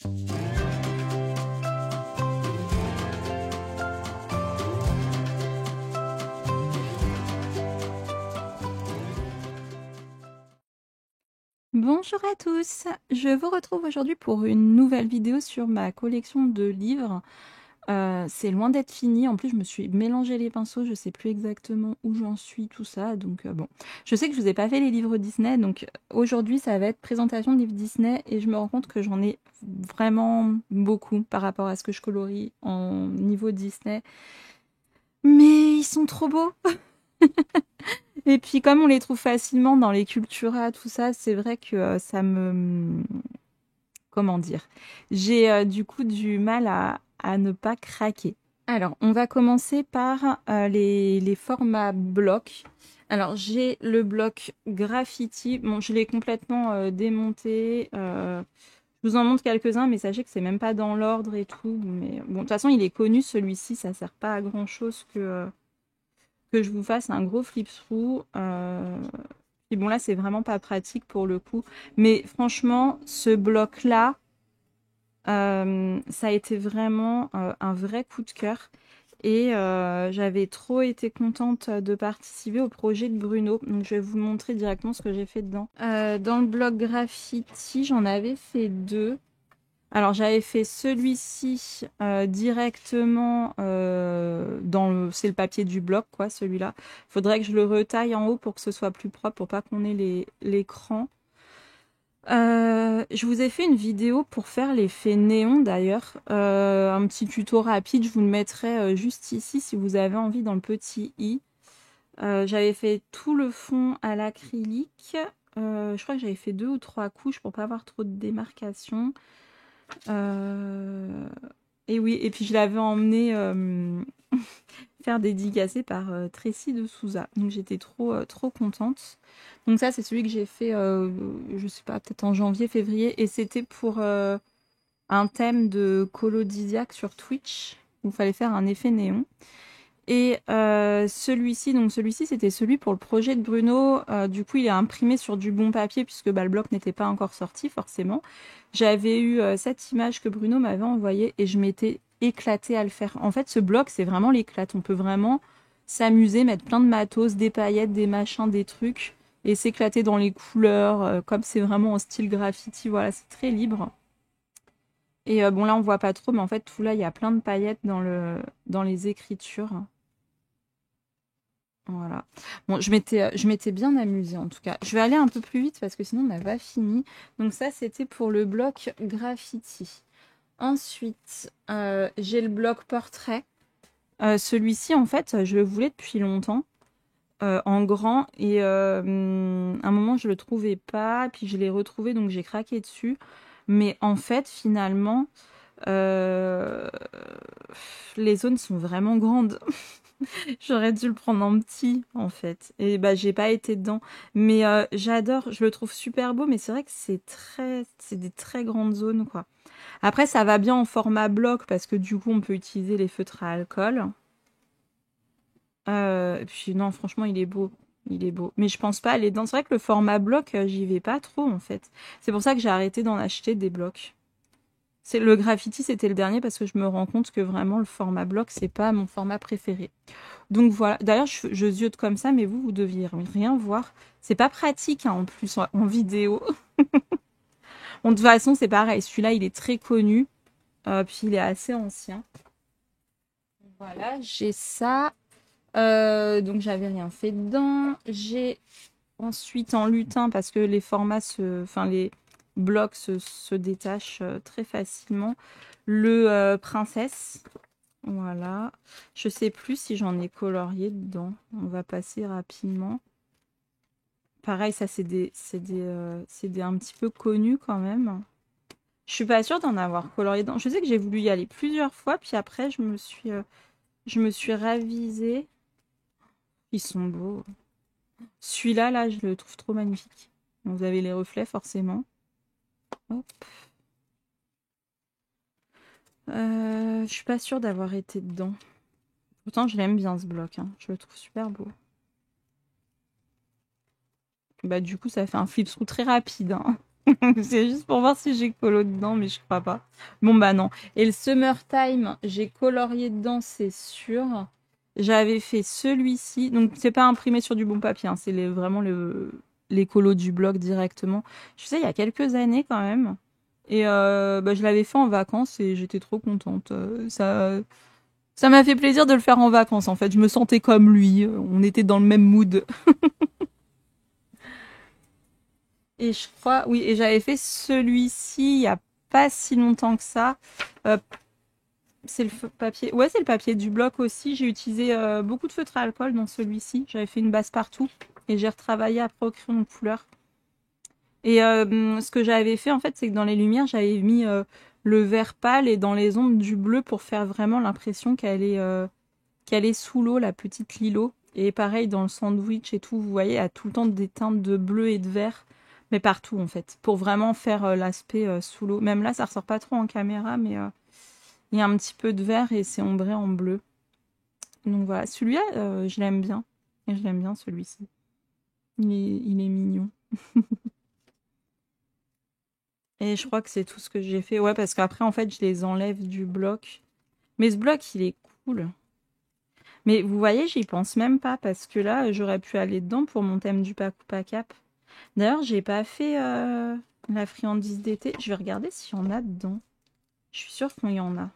Bonjour à tous, je vous retrouve aujourd'hui pour une nouvelle vidéo sur ma collection de livres. C'est loin d'être fini, en plus je me suis mélangé les pinceaux, je sais plus exactement où j'en suis, tout ça, donc bon. Je sais que je vous ai pas fait les livres Disney, donc aujourd'hui ça va être présentation de livres Disney et je me rends compte que j'en ai vraiment beaucoup par rapport à ce que je colorie en niveau Disney. Mais ils sont trop beaux! Et puis comme on les trouve facilement dans les Cultura, tout ça, c'est vrai que ça me... Comment dire? J'ai du coup du mal à ne pas craquer. Alors, on va commencer par les formats blocs. Alors, j'ai le bloc graffiti. Bon, je l'ai complètement démonté. Je vous en montre quelques-uns, mais sachez que c'est même pas dans l'ordre et tout. Mais bon, de toute façon, il est connu celui-ci. Ça sert pas à grand-chose que je vous fasse un gros flip-through. Puis bon, là, c'est vraiment pas pratique pour le coup. Mais franchement, ce bloc-là, ça a été vraiment un vrai coup de cœur. Et j'avais trop été contente de participer au projet de Bruno. Donc, je vais vous montrer directement ce que j'ai fait dedans. Dans le bloc graffiti, j'en avais fait deux. Alors, j'avais fait celui-ci directement dans le... C'est le papier du bloc, quoi, celui-là. Il faudrait que je le retaille en haut pour que ce soit plus propre, pour pas qu'on ait l'écran. Je vous ai fait une vidéo pour faire l'effet néon d'ailleurs. Un petit tuto rapide, je vous le mettrai juste ici si vous avez envie dans le petit i. J'avais fait tout le fond à l'acrylique. Je crois que j'avais fait 2 ou 3 couches pour pas avoir trop de démarcation. Et oui, et puis je l'avais emmené faire dédicacé par Tracy de Souza. Donc j'étais trop contente. Donc ça, c'est celui que j'ai fait, je sais pas, peut-être en janvier, février. Et c'était pour un thème de Colodisiac sur Twitch, où il fallait faire un effet néon. Et celui-ci, c'était celui pour le projet de Bruno. Du coup, il est imprimé sur du bon papier, puisque bah, le bloc n'était pas encore sorti, forcément. J'avais eu cette image que Bruno m'avait envoyée, et je m'étais éclatée à le faire. En fait, ce bloc, c'est vraiment l'éclate. On peut vraiment s'amuser, mettre plein de matos, des paillettes, des machins, des trucs, et s'éclater dans les couleurs, comme c'est vraiment en style graffiti. Voilà, c'est très libre. Et bon, là, on voit pas trop, mais en fait, tout là, il y a plein de paillettes dans les écritures. Voilà. Bon, je m'étais bien amusée en tout cas. Je vais aller un peu plus vite parce que sinon on n'a pas fini. Donc ça, c'était pour le bloc graffiti. Ensuite, j'ai le bloc portrait. Celui-ci, en fait, je le voulais depuis longtemps, en grand. Et à un moment, je le trouvais pas. Puis je l'ai retrouvé, donc j'ai craqué dessus. Mais en fait, finalement, euh, les zones sont vraiment grandes. J'aurais dû le prendre en petit, en fait. Et bah, j'ai pas été dedans. Mais j'adore, je le trouve super beau, mais c'est vrai que c'est des très grandes zones, quoi. Après, ça va bien en format bloc, parce que du coup, on peut utiliser les feutres à alcool. Et puis non, franchement, il est beau. Il est beau. Mais je pense pas aller dedans. C'est vrai que le format bloc, j'y vais pas trop, en fait. C'est pour ça que j'ai arrêté d'en acheter des blocs. Le graffiti, c'était le dernier, parce que je me rends compte que vraiment, le format bloc, c'est pas mon format préféré. Donc voilà. D'ailleurs, je ziote comme ça, mais vous deviez rien voir. C'est pas pratique hein, en plus en vidéo. Bon, de toute façon, c'est pareil. Celui-là, il est très connu. Puis il est assez ancien. Voilà, j'ai ça. Donc j'avais rien fait dedans. J'ai ensuite en lutin parce que les formats enfin les blocs se détachent très facilement. Le princesse. Voilà. Je sais plus si j'en ai colorié dedans. On va passer rapidement. Pareil, ça c'est des un petit peu connus quand même. Je suis pas sûre d'en avoir colorié dedans. Je sais que j'ai voulu y aller plusieurs fois, puis après je me suis ravisée. Ils sont beaux. Celui-là, là, je le trouve trop magnifique. Vous avez les reflets forcément. Hop. Je suis pas sûre d'avoir été dedans. Pourtant, je l'aime bien ce bloc. Hein. Je le trouve super beau. Bah du coup, ça fait un flip through très rapide. Hein. C'est juste pour voir si j'ai colo dedans, mais je crois pas. Bon, bah non. Et le Summertime, j'ai colorié dedans, c'est sûr. J'avais fait celui-ci. Donc, c'est pas imprimé sur du bon papier, hein, c'est vraiment les colos du blog directement. Je sais, il y a quelques années quand même. Et bah, je l'avais fait en vacances et j'étais trop contente. Ça m'a fait plaisir de le faire en vacances, en fait. Je me sentais comme lui. On était dans le même mood. Et je crois, oui, et j'avais fait celui-ci il y a pas si longtemps que ça. Euh, c'est le papier, ouais, c'est le papier du bloc aussi. J'ai utilisé beaucoup de feutre à alcool dans celui-ci. J'avais fait une base partout et j'ai retravaillé après au crayon de couleur. Et ce que j'avais fait en fait, c'est que dans les lumières, j'avais mis le vert pâle et dans les ombres du bleu pour faire vraiment l'impression qu'elle est sous l'eau, la petite Lilo. Et pareil, dans le sandwich et tout, vous voyez, il y a tout le temps des teintes de bleu et de vert, mais partout en fait, pour vraiment faire l'aspect sous l'eau. Même là, ça ressort pas trop en caméra, mais il y a un petit peu de vert et c'est ombré en bleu. Donc voilà, celui-là, je l'aime bien. Et je l'aime bien celui-ci. Il est mignon. Et je crois que c'est tout ce que j'ai fait. Ouais, parce qu'après, en fait, je les enlève du bloc. Mais ce bloc, il est cool. Mais vous voyez, j'y pense même pas parce que là, j'aurais pu aller dedans pour mon thème du pack ou pas cap. D'ailleurs, j'ai pas fait la friandise d'été. Je vais regarder s'il y en a dedans. Je suis sûre qu'il y en a.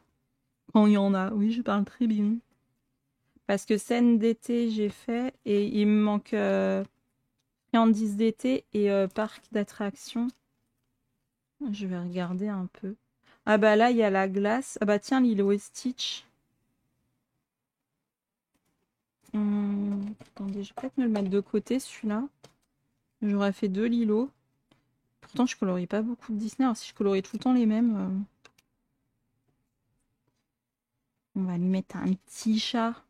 Quand il y en a, oui, je parle très bien. Parce que scène d'été, j'ai fait et il me manque friandise d'été et parc d'attractions. Je vais regarder un peu. Ah bah là, il y a la glace. Ah bah tiens, Lilo et Stitch. Attendez, je vais peut-être me le mettre de côté, celui-là. J'aurais fait 2 Lilo. Pourtant, je colorie pas beaucoup de Disney. Alors, si je colorie tout le temps les mêmes, on va lui mettre un petit chat.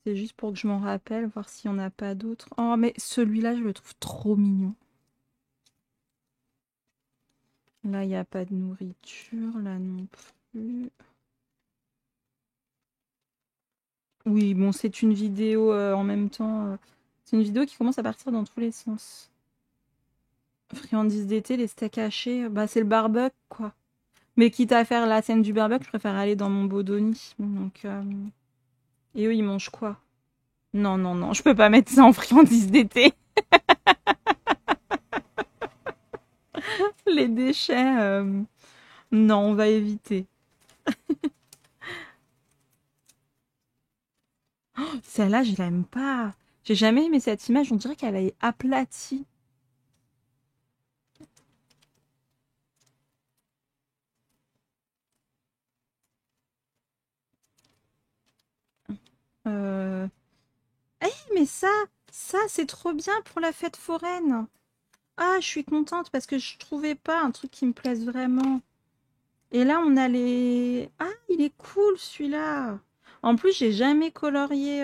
C'est juste pour que je m'en rappelle, voir s'il n'y en a pas d'autres. Oh, mais celui-là, je le trouve trop mignon. Là, il n'y a pas de nourriture. Là non plus. Oui, bon, c'est une vidéo en même temps. C'est une vidéo qui commence à partir dans tous les sens. Friandises d'été, les steaks hachés. Bah, c'est le barbecue, quoi. Mais quitte à faire la scène du barbecue, je préfère aller dans mon Bodoni. Donc, et eux, ils mangent quoi? Non, non, non, je peux pas mettre ça en friandises d'été. Les déchets, non, on va éviter. Celle-là, je l'aime pas. J'ai jamais aimé cette image, on dirait qu'elle est aplatie. Euh... Eh, mais ça, c'est trop bien pour la fête foraine. Ah, je suis contente parce que je trouvais pas un truc qui me plaise vraiment. Et là, on a les... Ah, il est cool celui-là. En plus, j'ai jamais colorié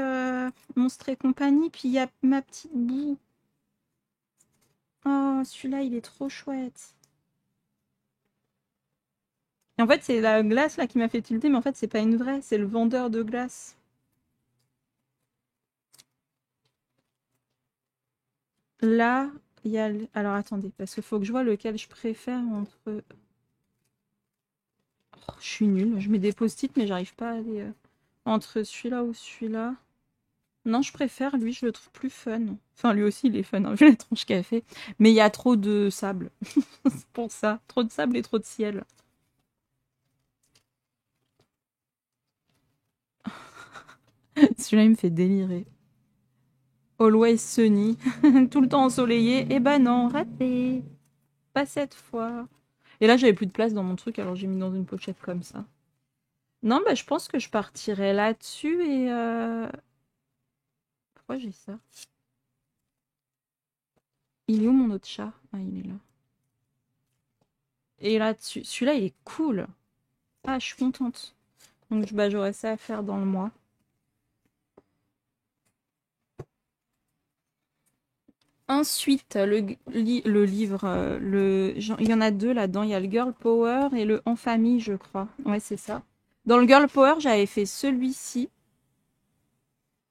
Monstre et compagnie. Puis il y a ma petite boue. Oh, celui-là, il est trop chouette. Et en fait, c'est la glace là qui m'a fait tilter, mais en fait, c'est pas une vraie, c'est le vendeur de glace. Là, il y a... Alors attendez, parce qu'il faut que je vois lequel je préfère entre... Oh, je suis nulle, je mets des post-it, mais j'arrive pas à aller... Entre celui-là ou celui-là. Non, je préfère lui, je le trouve plus fun. Enfin, lui aussi, il est fun, hein, vu la tronche qu'il a fait. Mais il y a trop de sable. C'est pour ça. Trop de sable et trop de ciel. Celui-là, il me fait délirer. Always sunny. Tout le temps ensoleillé. Eh ben non, raté. Pas cette fois. Et là, j'avais plus de place dans mon truc, alors j'ai mis dans une pochette comme ça. Non, bah, je pense que je partirai là-dessus et... Pourquoi j'ai ça? Il est où mon autre chat? Ah, il est là. Et là-dessus, celui-là, il est cool. Ah, je suis contente. Donc, bah, j'aurai ça à faire dans le mois. Ensuite, le livre, il y en a deux là-dedans. Il y a le Girl Power et le En famille, je crois. Ouais, c'est ça. Dans le Girl Power, j'avais fait celui-ci.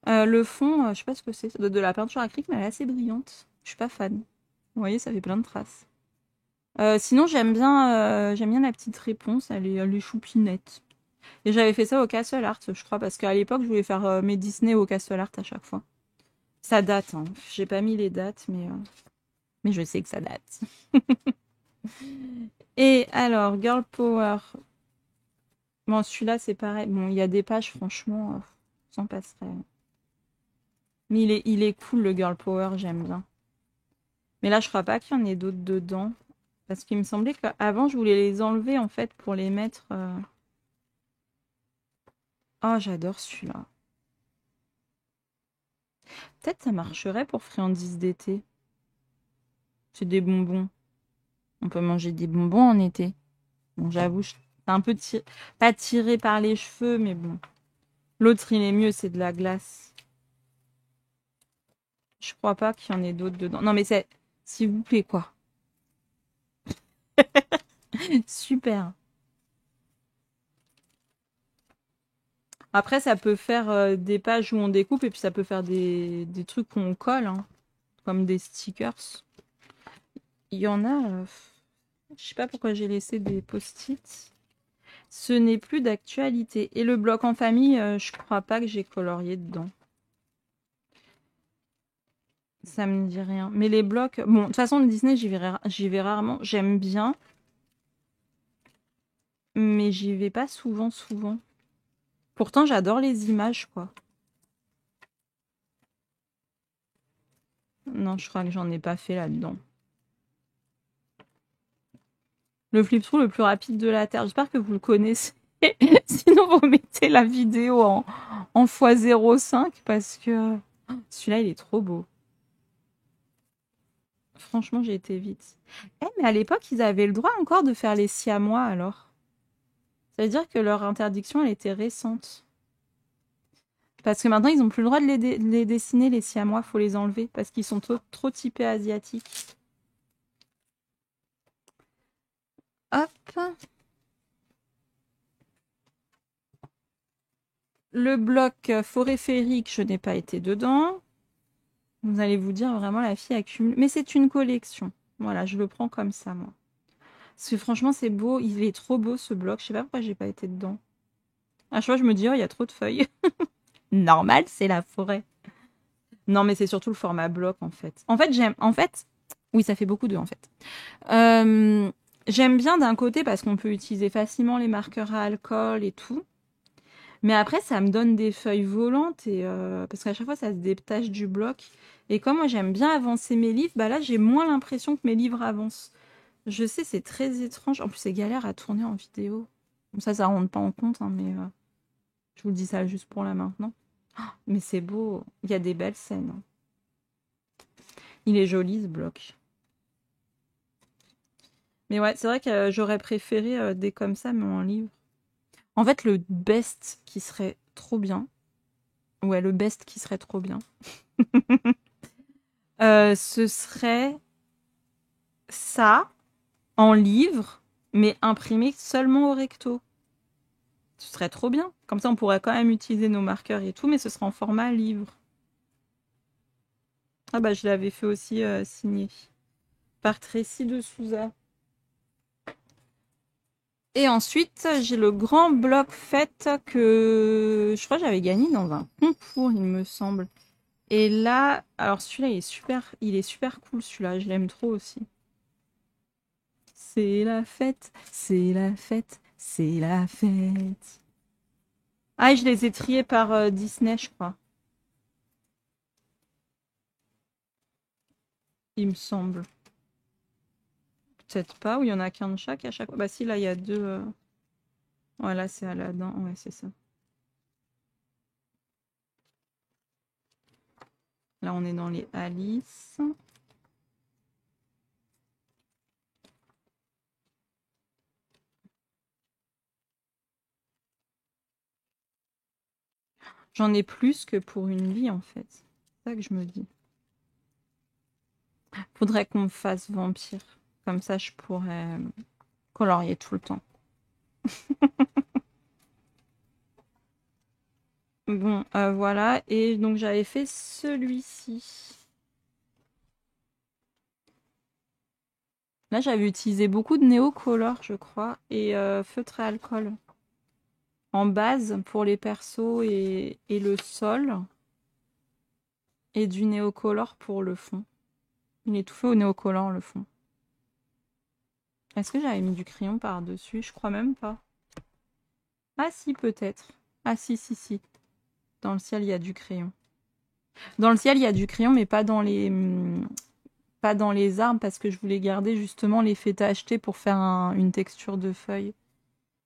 Le fond, je sais pas ce que c'est. De la peinture acrylique, mais elle est assez brillante. Je suis pas fan. Vous voyez, ça fait plein de traces. Sinon, j'aime bien la petite réponse, elle est choupinette. Et j'avais fait ça au Castle Art, je crois, parce qu'à l'époque, je voulais faire mes Disney au Castle Art à chaque fois. Ça date, hein. J'ai pas mis les dates, mais je sais que ça date. Et alors, Girl Power. Bon, celui-là, c'est pareil. Bon, il y a des pages, franchement, s'en passerait. Mais il est cool, le Girl Power, j'aime bien. Mais là, je crois pas qu'il y en ait d'autres dedans. Parce qu'il me semblait qu'avant, je voulais les enlever, en fait, pour les mettre... Oh, j'adore celui-là. Peut-être ça marcherait pour friandises d'été. C'est des bonbons. On peut manger des bonbons en été. Bon, j'avoue, c'est un peu pas tiré par les cheveux, mais bon. L'autre, il est mieux, c'est de la glace. Je crois pas qu'il y en ait d'autres dedans. Non, mais c'est... S'il vous plaît, quoi. Super. Après, ça peut faire des pages où on découpe et puis ça peut faire des trucs qu'on colle, hein, comme des stickers. Il y en a... je sais pas pourquoi j'ai laissé des post-it. Ce n'est plus d'actualité. Et le bloc en famille, je crois pas que j'ai colorié dedans. Ça me dit rien. Mais les blocs... Bon, de toute façon, le Disney, j'y vais rarement. J'aime bien. Mais j'y vais pas souvent. Pourtant, j'adore les images, quoi. Non, je crois que j'en ai pas fait là-dedans. Le flip-through le plus rapide de la Terre. J'espère que vous le connaissez. Sinon, vous mettez la vidéo en x05 parce que celui-là, il est trop beau. Franchement, j'ai été vite. Eh, mais à l'époque, ils avaient le droit encore de faire les siamois, alors. Ça veut dire que leur interdiction, elle était récente. Parce que maintenant, ils n'ont plus le droit de les dessiner, les siamois. Faut les enlever parce qu'ils sont trop typés asiatiques. Hop. Le bloc forêt féerique, je n'ai pas été dedans. Vous allez vous dire, vraiment, la fille accumule. Mais c'est une collection. Voilà, je le prends comme ça, moi. Parce que franchement, c'est beau. Il est trop beau, ce bloc. Je sais pas pourquoi j'ai pas été dedans. À chaque fois, je me dis, oh, il y a trop de feuilles. Normal, c'est la forêt. Non, mais c'est surtout le format bloc, en fait. En fait, j'aime... En fait... Oui, ça fait beaucoup de, en fait. J'aime bien d'un côté parce qu'on peut utiliser facilement les marqueurs à alcool et tout. Mais après, ça me donne des feuilles volantes et parce qu'à chaque fois, ça se détache du bloc. Et comme moi, j'aime bien avancer mes livres, bah là, j'ai moins l'impression que mes livres avancent. Je sais, c'est très étrange. En plus, c'est galère à tourner en vidéo. Comme ça rentre pas en compte, hein, mais je vous le dis ça juste pour là maintenant. Mais c'est beau. Il y a des belles scènes, hein. Il est joli, ce bloc. Mais ouais, c'est vrai que j'aurais préféré des comme ça, mais en livre. En fait, le best qui serait trop bien. Ouais, le best qui serait trop bien. Ce serait ça en livre, mais imprimé seulement au recto. Ce serait trop bien. Comme ça, on pourrait quand même utiliser nos marqueurs et tout, mais ce serait en format livre. Ah bah, je l'avais fait aussi signer par Tracy de Souza. Et ensuite, j'ai le grand bloc fait que je crois que j'avais gagné dans un concours, il me semble. Et là, alors celui-là, il est super cool celui-là, je l'aime trop aussi. C'est la fête, c'est la fête, c'est la fête. Ah, et je les ai triés par Disney, je crois. Il me semble. Peut-être pas, ou il y en a qu'un de chaque à chaque fois. Bah si, là, il y a deux. Ouais, là, c'est Aladdin. Ouais, c'est ça. Là, on est dans les Alice. J'en ai plus que pour une vie, en fait. C'est ça que je me dis. Faudrait qu'on me fasse vampire. Comme ça, je pourrais colorier tout le temps. Bon, voilà. Et donc, j'avais fait celui-ci. Là, j'avais utilisé beaucoup de Neocolor, je crois, et feutre à alcool. En base pour les persos et le sol. Et du Neocolor pour le fond. Il est tout fait au Neocolor, le fond. Est-ce que j'avais mis du crayon par-dessus? Je crois même pas. Ah si, peut-être. Ah si, si, si. Dans le ciel, il y a du crayon. Dans le ciel, il y a du crayon, mais pas dans les arbres, parce que je voulais garder justement l'effet tacheté pour faire une texture de feuille.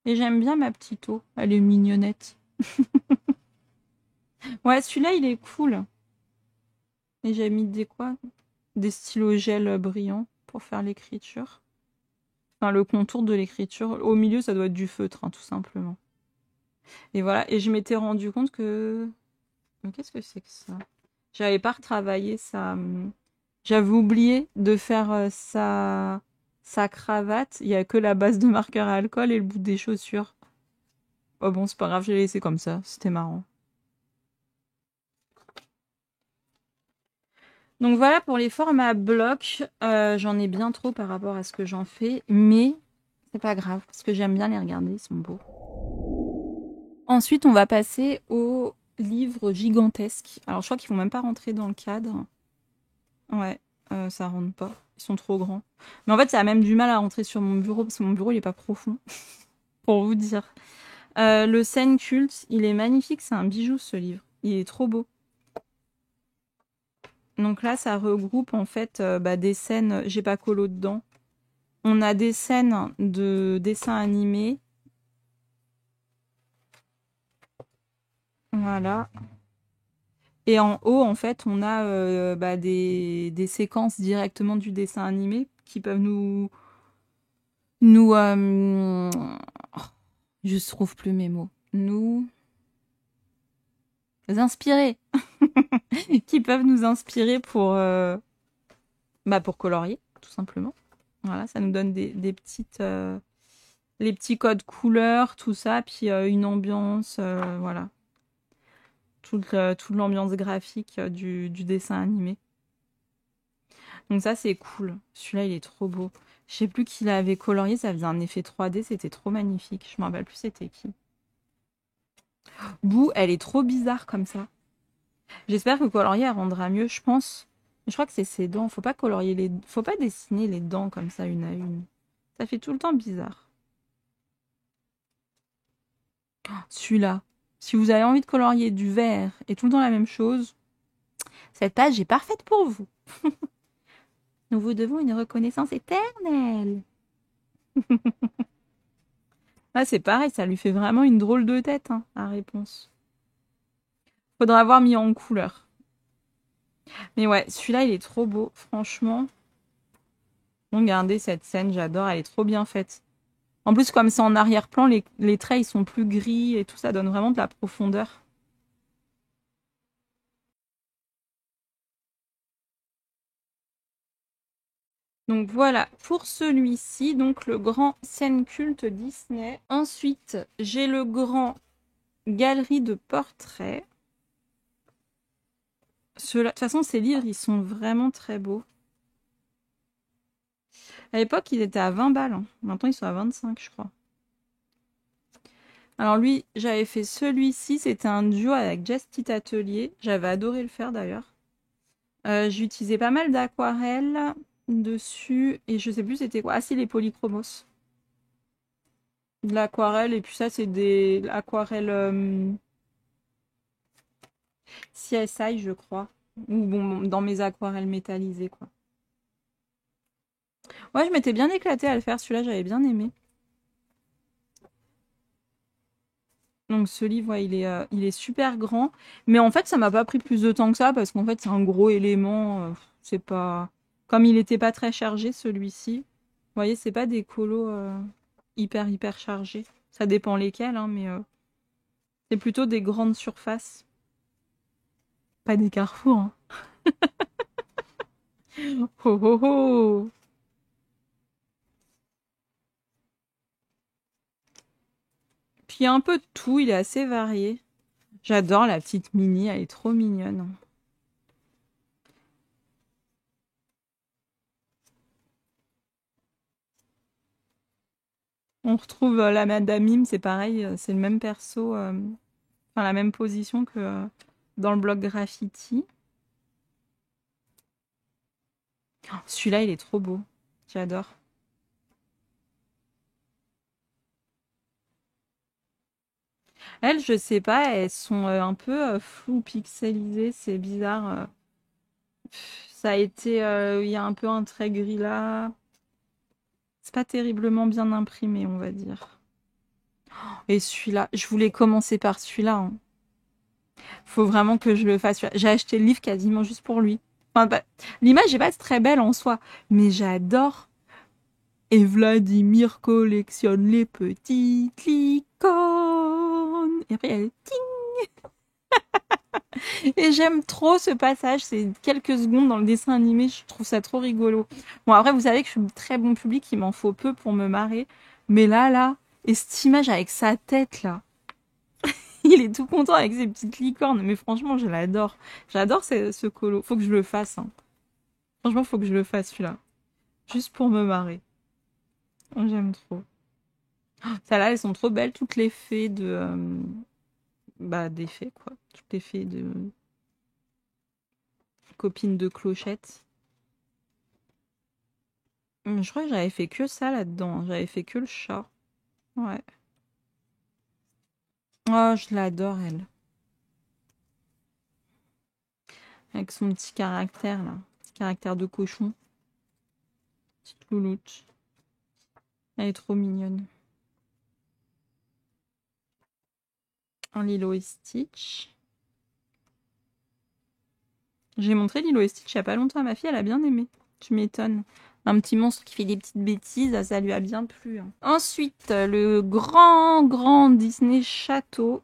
Et j'aime bien ma petite eau. Elle est mignonnette. Ouais, celui-là, il est cool. Et j'ai mis des quoi? Des stylos gel brillants pour faire l'écriture. Enfin, le contour de l'écriture. Au milieu, ça doit être du feutre, hein, tout simplement. Et voilà. Et je m'étais rendu compte que... Mais qu'est-ce que c'est que ça? J'avais pas retravaillé ça. J'avais oublié de faire sa cravate. Il y a que la base de marqueur à alcool et le bout des chaussures. Oh bon, c'est pas grave, je l'ai laissé comme ça. C'était marrant. Donc voilà pour les formats blocs. J'en ai bien trop par rapport à ce que j'en fais. Mais c'est pas grave parce que j'aime bien les regarder. Ils sont beaux. Ensuite, on va passer aux livres gigantesques. Alors, je crois qu'ils vont même pas rentrer dans le cadre. Ouais, ça rentre pas. Ils sont trop grands. Mais en fait, ça a même du mal à rentrer sur mon bureau parce que mon bureau, il est pas profond. Pour vous dire. Le Scène Culte, il est magnifique. C'est un bijou, ce livre. Il est trop beau. Donc là, ça regroupe en fait des scènes. J'ai pas colo dedans. On a des scènes de dessins animés. Voilà. Et en haut, en fait, on a des séquences directement du dessin animé qui peuvent nous oh, je trouve plus mes mots. Nous inspirer. Qui peuvent nous inspirer pour colorier, tout simplement. Voilà, ça nous donne des petites... les petits codes couleurs, tout ça, puis une ambiance, voilà. Toute l'ambiance graphique du dessin animé. Donc ça, c'est cool. Celui-là, il est trop beau. Je sais plus qui l'avait colorié, ça faisait un effet 3D, c'était trop magnifique. Je me rappelle plus c'était qui. Boo, elle est trop bizarre comme ça. J'espère que colorier, elle rendra mieux, je pense. Je crois que c'est ses dents. Faut pas colorier faut pas dessiner les dents comme ça, une à une. Ça fait tout le temps bizarre. Celui-là. Si vous avez envie de colorier du vert et tout le temps la même chose, cette page est parfaite pour vous. Nous vous devons une reconnaissance éternelle. Là, c'est pareil, ça lui fait vraiment une drôle de tête, hein, la réponse. Faudra avoir mis en couleur. Mais ouais, celui-là, il est trop beau, franchement. Regardez cette scène, j'adore, elle est trop bien faite. En plus, comme c'est en arrière-plan, les traits, ils sont plus gris et tout, ça donne vraiment de la profondeur. Donc voilà, pour celui-ci, donc le grand scène culte Disney. Ensuite, j'ai le grand galerie de portraits. De toute façon, ces livres, ils sont vraiment très beaux. À l'époque, ils étaient à 20 balles. Hein. Maintenant, ils sont à 25, je crois. Alors lui, j'avais fait celui-ci. C'était un duo avec Jess Petit Atelier. J'avais adoré le faire, d'ailleurs. J'ai utilisé pas mal d'aquarelles dessus. Et je sais plus c'était quoi. Ah si, les polychromos. De l'aquarelle. Et puis ça, c'est des aquarelles CSI, je crois. Ou bon, dans mes aquarelles métallisées, quoi. Ouais, je m'étais bien éclatée à le faire. Celui-là, j'avais bien aimé. Donc ce livre, ouais, il est super grand. Mais en fait, ça m'a pas pris plus de temps que ça parce qu'en fait, c'est un gros élément. C'est pas... Comme il était pas très chargé, celui-ci. Vous voyez, c'est pas des colos hyper chargés. Ça dépend lesquels, hein, mais c'est plutôt des grandes surfaces. Pas des carrefours, hein. Oh oh oh! Puis il y a un peu de tout, il est assez varié. J'adore la petite Mini, elle est trop mignonne. On retrouve la Madame Mime, c'est pareil, c'est le même perso, enfin la même position que dans le bloc graffiti. Oh, celui-là, il est trop beau. J'adore. Elles, je sais pas, elles sont un peu floues, pixelisées, c'est bizarre. Ça a été, il y a un peu un trait gris là. C'est pas terriblement bien imprimé, on va dire. Et celui-là, je voulais commencer par celui-là, hein. Faut vraiment que je le fasse. J'ai acheté le livre quasiment juste pour lui. Enfin, bah, l'image est pas très belle en soi, mais j'adore. Et Vladimir collectionne les petites licornes. Et après, elle et j'aime trop ce passage, c'est quelques secondes dans le dessin animé, je trouve ça trop rigolo. Bon, après, vous savez que je suis très bon public, il m'en faut peu pour me marrer. Mais là, et cette image avec sa tête, là, il est tout content avec ses petites licornes. Mais franchement, je l'adore. J'adore ce colo. Faut que je le fasse, hein. Franchement, faut que je le fasse, celui-là. Juste pour me marrer. Oh, j'aime trop. Celles-là, elles sont trop belles, toutes les fées de... bah, des fées, quoi. Toutes les fées de... copines de Clochette. Je crois que j'avais fait que ça là-dedans. J'avais fait que le chat. Ouais. Oh, je l'adore, elle. Avec son petit caractère, là. Petit caractère de cochon. Petite louloute. Elle est trop mignonne. Un Lilo et Stitch. J'ai montré Lilo et Stitch il y a pas longtemps à ma fille, elle a bien aimé. Tu m'étonnes. Un petit monstre qui fait des petites bêtises, ça lui a bien plu, hein. Ensuite, le grand Disney Château.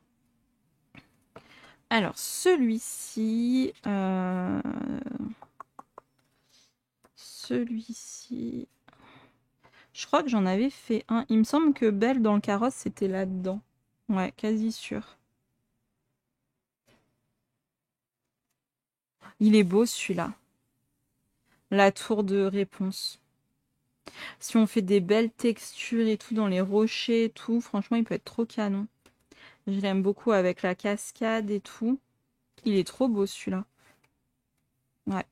Alors, celui-ci... Celui-ci... Je crois que j'en avais fait un. Il me semble que Belle dans le carrosse, c'était là-dedans. Ouais, quasi sûr. Il est beau celui-là. La tour de réponse. Si on fait des belles textures et tout dans les rochers et tout, franchement, il peut être trop canon. Je l'aime beaucoup avec la cascade et tout. Il est trop beau celui-là. Ouais,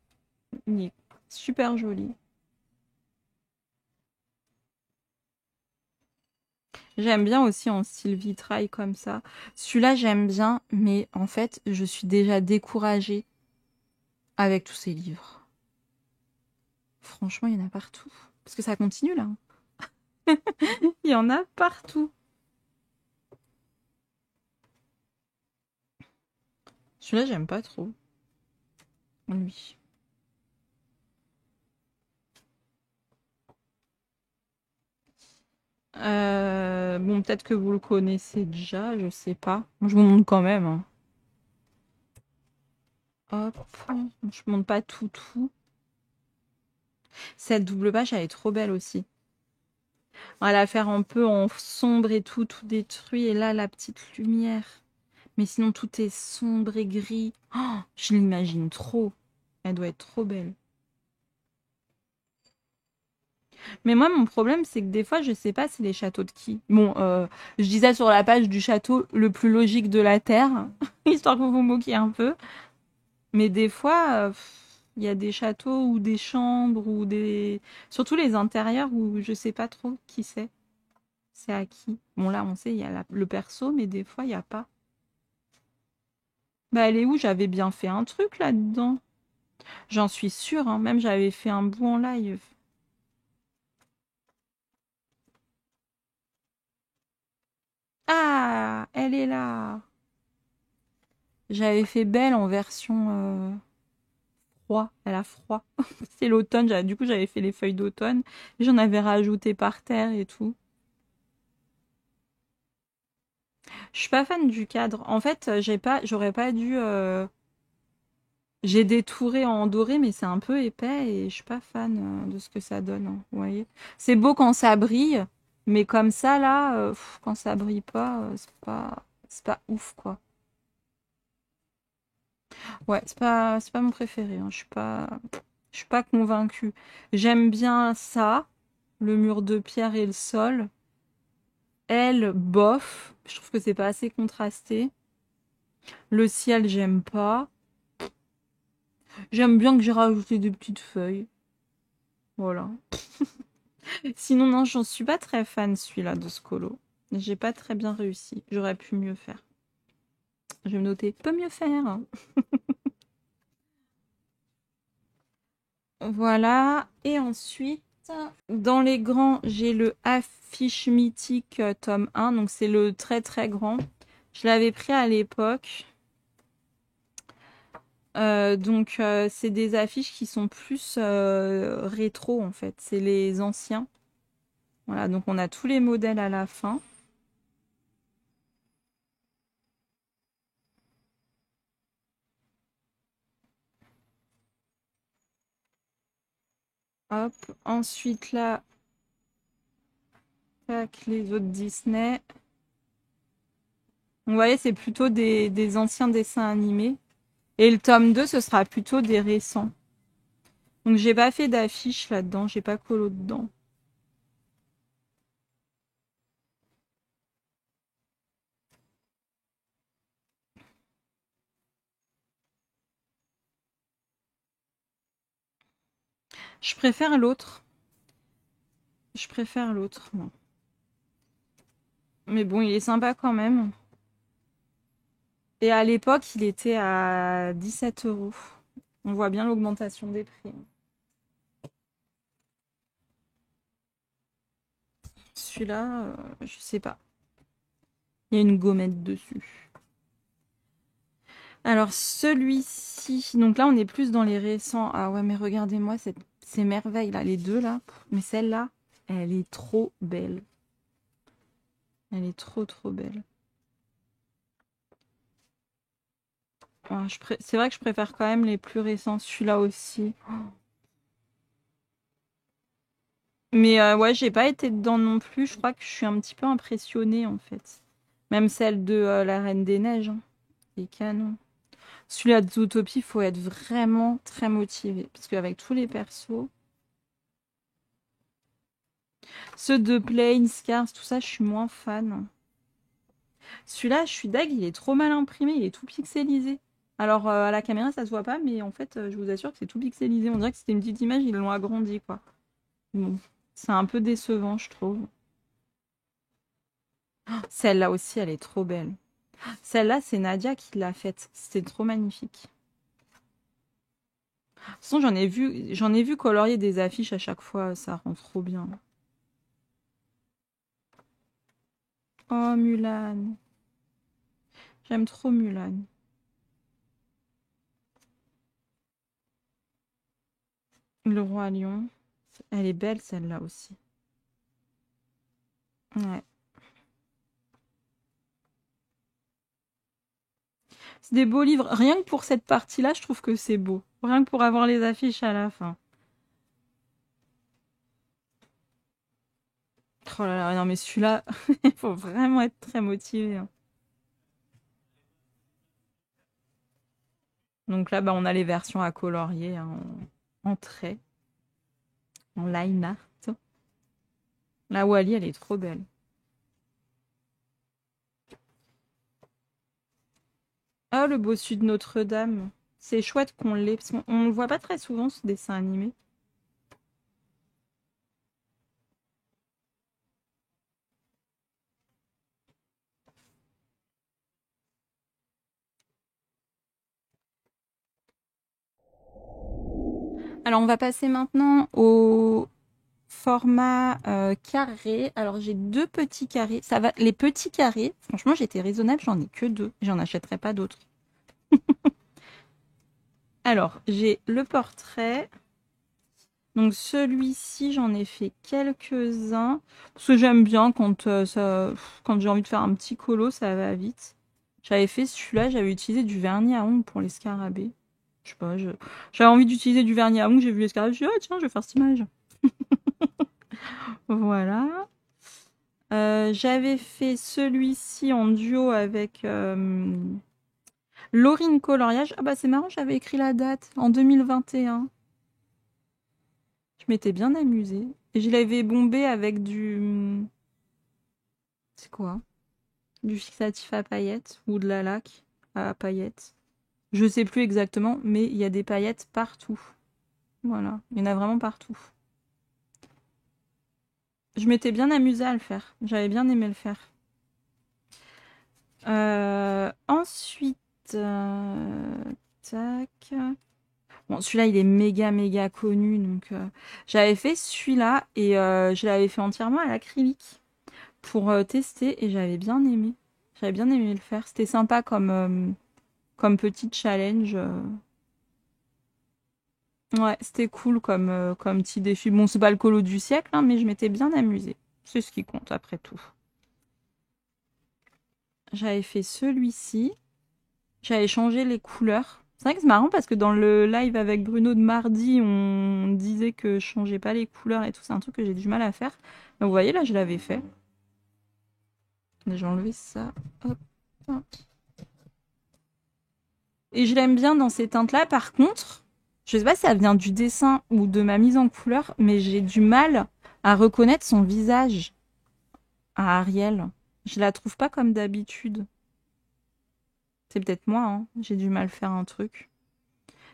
il est super joli. J'aime bien aussi en style vitrail comme ça. Celui-là, j'aime bien, mais en fait, je suis déjà découragée avec tous ces livres. Franchement, il y en a partout. Parce que ça continue là. Il y en a partout. Celui-là, j'aime pas trop. Lui. Bon, peut-être que vous le connaissez déjà, je sais pas. Moi, je vous montre quand même, hein. Hop, je montre pas tout. Cette double page, elle est trop belle aussi. On va la faire un peu en sombre et tout détruit. Et là, la petite lumière. Mais sinon, tout est sombre et gris. Oh, je l'imagine trop. Elle doit être trop belle. Mais moi, mon problème, c'est que des fois, je sais pas c'est les châteaux de qui. Bon, je disais sur la page du château le plus logique de la Terre, histoire que vous vous moquiez un peu. Mais des fois, il y a des châteaux ou des chambres ou des... Surtout les intérieurs où je sais pas trop qui c'est. C'est à qui. Bon, là, on sait, il y a le perso, mais des fois, il n'y a pas. Bah, elle est où? J'avais bien fait un truc là-dedans. J'en suis sûre, hein. Même j'avais fait un bout en live. Ah, elle est là. J'avais fait Belle en version froid. Elle a froid. C'est l'automne. Du coup, j'avais fait les feuilles d'automne. J'en avais rajouté par terre et tout. Je suis pas fan du cadre. En fait, j'aurais pas dû. J'ai détouré en doré, mais c'est un peu épais et je suis pas fan de ce que ça donne, hein, vous voyez. C'est beau quand ça brille, mais comme ça là, quand ça brille pas, c'est pas ouf quoi. Ouais, c'est pas mon préféré, hein. Je suis pas convaincue. J'aime bien ça, le mur de pierre et le sol, elle, bof. Je trouve que c'est pas assez contrasté. Le ciel, j'aime pas. J'aime bien que j'ai rajouté des petites feuilles. Voilà. Sinon, non, j'en suis pas très fan, celui-là, de ce colo. J'ai pas très bien réussi. J'aurais pu mieux faire. Je vais me noter. Peut mieux faire. Voilà. Et ensuite, dans les grands, j'ai le Affiche Mythique tome 1. Donc, c'est le très très grand. Je l'avais pris à l'époque. C'est des affiches qui sont plus rétro, en fait. C'est les anciens. Voilà, donc on a tous les modèles à la fin. Hop. Ensuite, là, tac, les autres Disney. Vous voyez, c'est plutôt des anciens dessins animés. Et le tome 2, ce sera plutôt des récents. Donc, j'ai pas fait d'affiche là-dedans. J'ai pas colo dedans. Je préfère l'autre. Je préfère l'autre. Moi. Mais bon, il est sympa quand même. Et à l'époque, il était à 17 euros. On voit bien l'augmentation des prix. Celui-là, je sais pas. Il y a une gommette dessus. Alors celui-ci, donc là on est plus dans les récents. Ah ouais, mais regardez-moi ces merveilles là, les deux là. Mais celle-là, elle est trop belle. Elle est trop trop belle. Ah, c'est vrai que je préfère quand même les plus récents, celui-là aussi. Mais ouais, j'ai pas été dedans non plus. Je crois que je suis un petit peu impressionnée en fait. Même celle de la Reine des Neiges. Hein. C'est canon. Celui-là de Zootopie, il faut être vraiment très motivé. Parce qu'avec tous les persos. Ceux de Plain, Scars, tout ça, je suis moins fan. Celui-là, je suis deg, il est trop mal imprimé, il est tout pixelisé. Alors, à la caméra, ça se voit pas, mais en fait, je vous assure que c'est tout pixelisé. On dirait que c'était une petite image, ils l'ont agrandi, quoi. Bon, c'est un peu décevant, je trouve. Celle-là aussi, elle est trop belle. Celle-là, c'est Nadia qui l'a faite. C'était trop magnifique. De toute façon, j'en ai vu colorier des affiches à chaque fois, ça rend trop bien. Oh, Mulan. J'aime trop Mulan. Le Roi Lion. Elle est belle, celle-là aussi. Ouais. C'est des beaux livres. Rien que pour cette partie-là, je trouve que c'est beau. Rien que pour avoir les affiches à la fin. Oh là là, non mais celui-là, il faut vraiment être très motivé. Hein. Donc là, bah, on a les versions à colorier hein, en trait, en line art. La Wally, elle est trop belle. Ah, le bossu de Notre-Dame. C'est chouette qu'on l'ait, parce qu'on ne le voit pas très souvent, ce dessin animé. Alors, on va passer maintenant au format carré. Alors, j'ai deux petits carrés. Ça va, les petits carrés, franchement, j'étais raisonnable, j'en ai que deux. J'en achèterai pas d'autres. Alors, j'ai le portrait. Donc, celui-ci, j'en ai fait quelques-uns. Parce que j'aime bien quand j'ai envie de faire un petit colo, ça va vite. J'avais fait celui-là, j'avais utilisé du vernis à ongles pour les scarabées. Je sais pas, j'avais envie d'utiliser du vernis à ongles, j'ai vu les scarabées, je me suis dit, oh tiens, je vais faire cette image. Voilà. J'avais fait celui-ci en duo avec Laurine Coloriage. Ah bah c'est marrant, j'avais écrit la date en 2021. Je m'étais bien amusée. Et je l'avais bombé avec du... C'est quoi? Du fixatif à paillettes ou de la laque à paillettes. Je sais plus exactement, mais il y a des paillettes partout. Voilà, il y en a vraiment partout. Je m'étais bien amusée à le faire. J'avais bien aimé le faire. Ensuite, tac. Bon, celui-là, il est méga connu. Donc, j'avais fait celui-là et je l'avais fait entièrement à l'acrylique pour tester et j'avais bien aimé. J'avais bien aimé le faire. C'était sympa comme petit challenge. Ouais, c'était cool comme petit défi. Bon, c'est pas le colo du siècle, hein, mais je m'étais bien amusée. C'est ce qui compte après tout. J'avais fait celui-ci. J'avais changé les couleurs. C'est vrai que c'est marrant parce que dans le live avec Bruno de mardi, on disait que je changeais pas les couleurs et tout. C'est un truc que j'ai du mal à faire. Donc vous voyez, là, je l'avais fait. J'ai enlevé ça. Hop. Hop. Et je l'aime bien dans ces teintes-là. Par contre, je sais pas si ça vient du dessin ou de ma mise en couleur, mais j'ai du mal à reconnaître son visage à Ariel. Je la trouve pas comme d'habitude. C'est peut-être moi, hein. J'ai du mal à faire un truc.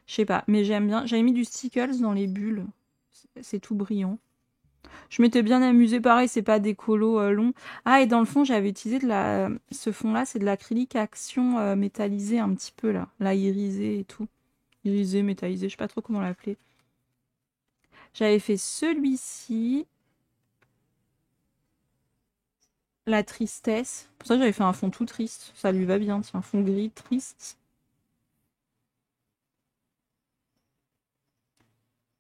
Je sais pas, mais j'aime bien. J'avais mis du stickles dans les bulles. C'est tout brillant. Je m'étais bien amusée. Pareil, c'est pas des colos longs. Ah, et dans le fond, j'avais utilisé ce fond-là, c'est de l'acrylique action métallisé un petit peu, là. Là, irisé et tout. Irisé, métallisé, je sais pas trop comment l'appeler. J'avais fait celui-ci. La tristesse. Pour ça, j'avais fait un fond tout triste. Ça lui va bien, tiens. Un fond gris triste.